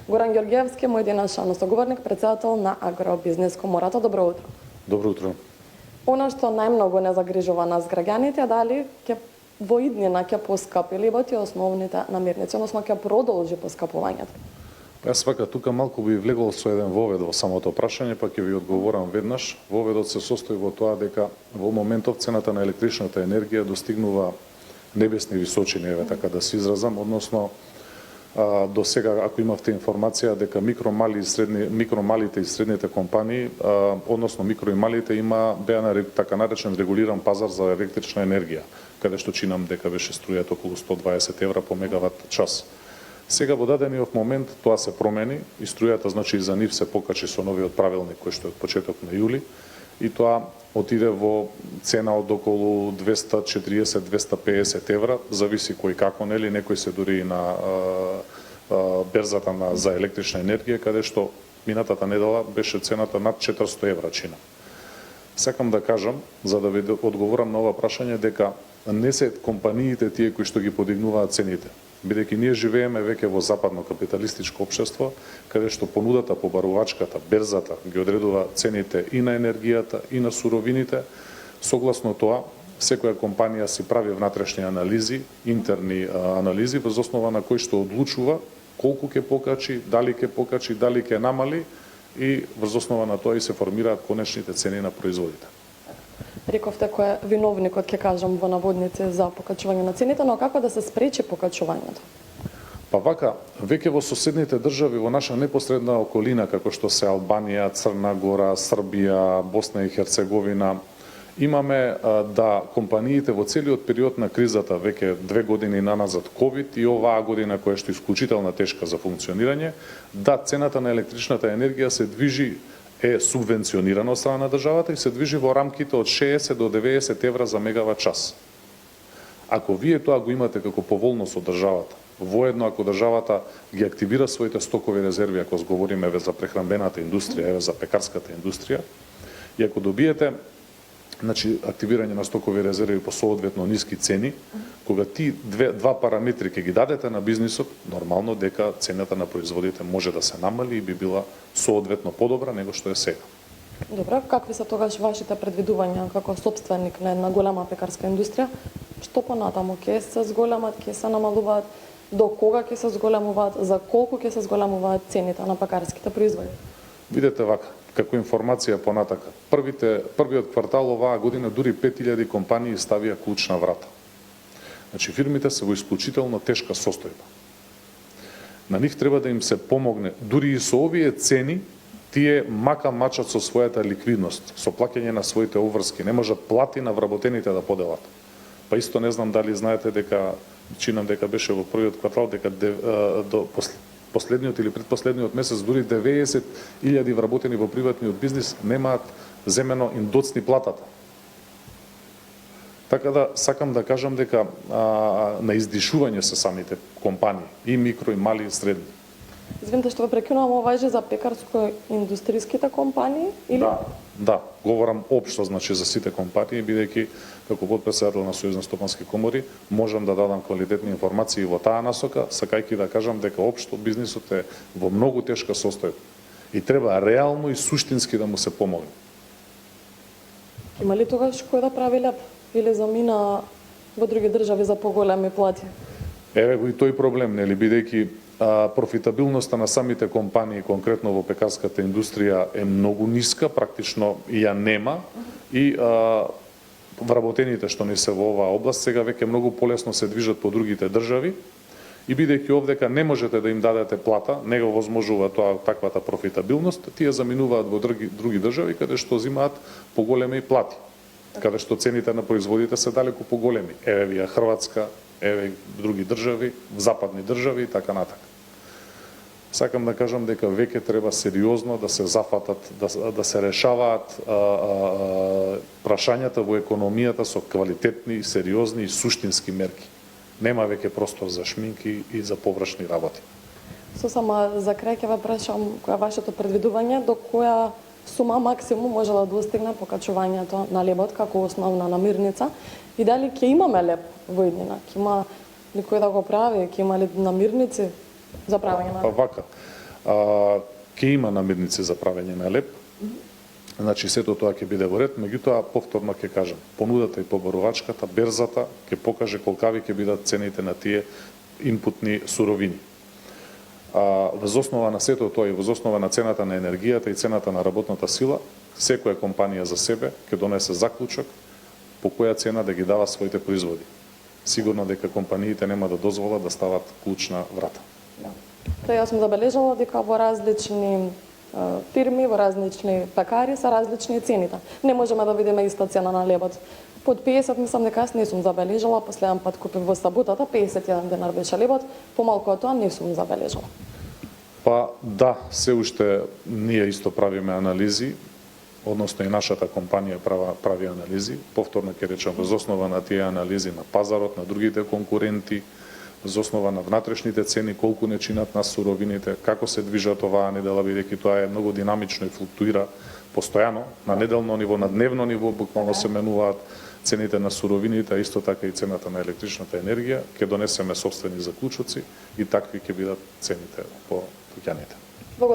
Горан Георгиевски, мој денешен соговорник, председател на Агробизнес комората. Добро утро. Добро утро. Она што најмногу не загрижува нас граѓаните, дали ќе во иднина ќе поскапи или во тие основните намирници, односно ќе продолжи поскапувањето? Јас вака тука малку би влегол со еден вовед во самото прашање, па ќе ви одговорам веднаш. Воведот се состои во тоа дека во моментов цената на електричната енергија достигнува небесни височини, еве така да се изразам, односно до сега, ако имавте информација дека микромалите и средните компании, односно микро и малите беа на така наречен регулиран пазар за електрична енергија, каде што чинам дека беше струјата околу 120 евра по мегават час. Сега во дадениот момент тоа се промени и струјата значи за нив се покачи со новиот правилник кој што е од почеток на јули и тоа отиде во цена од околу 240-250 евра, зависи кој како, нели, некој се дури и на берзата за електрична енергија, каде што минатата недела беше цената над 400 евра чина. Сакам да кажам, за да ви одговорам на ова прашање, дека не се компаниите тие кои што ги подигнуваат цените, бидејќи ние живееме веќе во западно капиталистичко општество, каде што понудата, побарувачката, берзата ги одредува цените и на енергијата и на суровините. Согласно тоа, секоја компанија си прави внатрешни анализи, интерни анализи, врз основа на кои што одлучува колку ќе покачи, дали ќе намали и врз основа на тоа и се формираат конечните цени на производите. Рековте кој е виновникот, ќе кажам во наводници, за покачување на цените, но како да се спречи покачувањето? Па вака, веќе во соседните држави во наша непосредна околина, како што се Албанија, Црна Гора, Србија, Босна и Херцеговина, имаме да компаниите во целиот период на кризата, веќе 2 години наназад ковид и оваа година која што е исклучително тешка за функционирање, да цената на електричната енергија се движи, е субвенционирана од страна на државата и се движи во рамките од 60 до 90 евра за мегават час. Ако вие тоа го имате како поволност од државата, воедно ако државата ги активира своите стокови резерви, ако зговориме за прехранбената индустрија, за пекарската индустрија, и ако добиете активирање на стокови резерви по соодветно ниски цени, кога ти два параметри ќе ги дадете на бизнисот, нормално дека цената на производите може да се намали и би била соодветно подобра него што е сега. Добро, какви се тогаш вашите предвидувања како сопственик на една голема пекарска индустрија? Што понатаму ќе се зголемат, ќе се намалуваат, до кога ќе се зголемуваат, за колку ќе се зголемуваат цените на пекарските производи? Видете вака, како информација понатака. Првиот квартал оваа година дури 5000 компании ставија клуч на врата. Значи фирмите се во исклучително тешка состојба. На нив треба да им се помогне. Дури и со овие цени, тие мачат со својата ликвидност, со плаќање на своите обврски. Не можат плати на вработените да поделат. Па исто не знам дали знаете дека, чинам дека беше во првиот квартал, дека до последниот или предпоследниот месец дури 90.000 вработени во приватниот бизнис немаат земено им доцни платата. Така да сакам да кажам дека на издишување се самите компании, и микро, и мали, и средни. Извинете што ве прекинувам, ова важи за пекарско-индустријските компании или? Да, говорам општо, значи за сите компании, бидејќи како потпредседател на Сојуз на стопански комори можам да дадам квалитетни информации во таа насока, сакајќи да кажам дека општо бизнисот е во многу тешка состојба и треба реално и суштински да му се помогне. Има ли тогаш кој да прави леп или замина во други држави за поголеми плати? Еве го и тој проблем, нели, бидејќи профитабилноста на самите компании, конкретно во пекарската индустрија, е многу ниска, практично ја нема и вработените што не се во оваа област сега веќе многу полесно се движат по другите држави и бидејќи овдека не можете да им дадете плата, не го возможува тоа таквата профитабилност, тие заминуваат во други држави каде што земаат поголеми плати, каде што цените на производите се далеку поголеми. Еве вија Хрватска, еве други држави, западни држави и така натака. Сакам да кажам дека веќе треба сериозно да се зафатат, да се решаваат прашањата во економијата со квалитетни, сериозни и суштински мерки. Нема веќе простор за шминки и за површни работи. Сосама за крај ќе ве прашам која е вашето предвидување, до која сума максимум може да достигне покачувањето на лебот како основна намирница и дали ќе имаме леб во иднина? Ќе има ли кој да го прави, ќе има ли намирници за правење на? Па вака, Ќе има наметници за правење на леп. Значи сето тоа ќе биде во ред, меѓутоа повторно ќе кажам, понудата и побарувачката, берзата ќе покаже колкави ќе бидат цените на тие инпутни суровини. Воз основа на сето тоа и воз основа на цената на енергијата и цената на работната сила, секоја компанија за себе ќе донесе заклучок по која цена да ги дава своите производи. Сигурно дека компаниите нема да дозволат да стават клучна врата. Тоа јас сум забележала дека во различни фирми, во различни пекари се различни цените. Не можеме да видиме иста цена на лебот. Под 50 мислам дека јас не сум забележала, последен пат купив во саботата 51 денар беше лебот, помалку од тоа не сум забележала. Па да, се уште ние исто правиме анализи, односно и нашата компанија прави анализи. Повторно ќе речам, воз основа на тие анализи на пазарот, на другите конкуренти, за основа на внатрешните цени, колку не чинат на суровините, како се движат оваа недела, бидејќи тоа е многу динамично и флуктуира постојано, на неделно ниво, на дневно ниво, буквално се менуваат цените на суровините, а исто така и цената на електричната енергија, ќе донесеме сопствени заклучоци и такви ќе бидат цените по туѓаните.